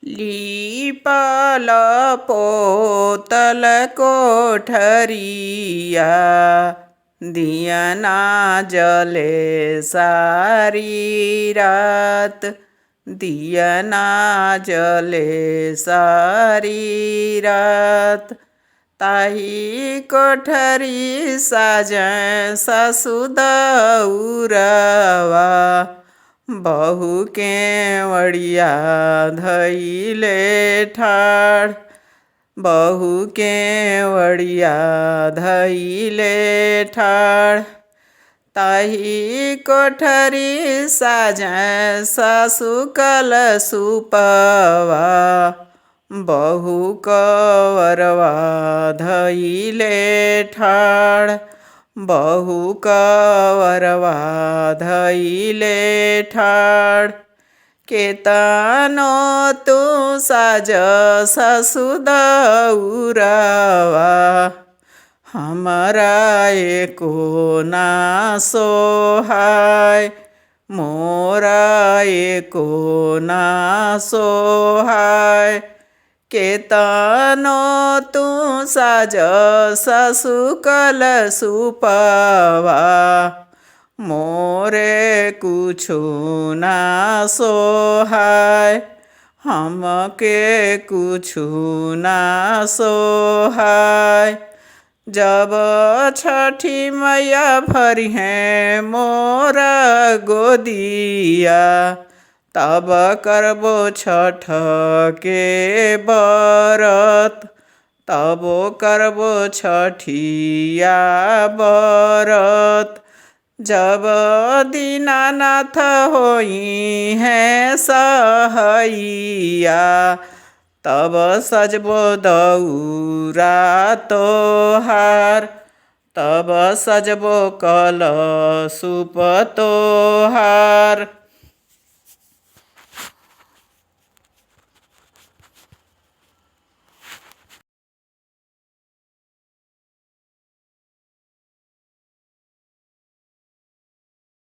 लीपल पोतल कोठरिया दियना जले सारी रात। दियना जले सारी रात। ताही कोठरी साजै ससुदउरवा बहु केवड़िया धइले ठाड़। बहु केवड़िया धइले ठाड़। ताही कोठरी साजै सासु कलशुपवा बहु कवरवा धइले ठाड़। बहु कवरवा धइले ठाड़। केतनो तू साज ससुदउरवा हमरा एको ना सोहाय। मोरा एको ना सोहाय। केतनो तू साज ससु कलशुपवा मोरे कुछु ना सोहाय। हमके कुछु ना सोहाय। जब छठी मैया भरिहें मोरा गोदिया तब करबो छठ के बरत। तबो करबो छठिया बरत। जब दीनानाथ होई हैं सहैया तब सजबो दउरा तोहार। तब सजबो कलशुप तोहार।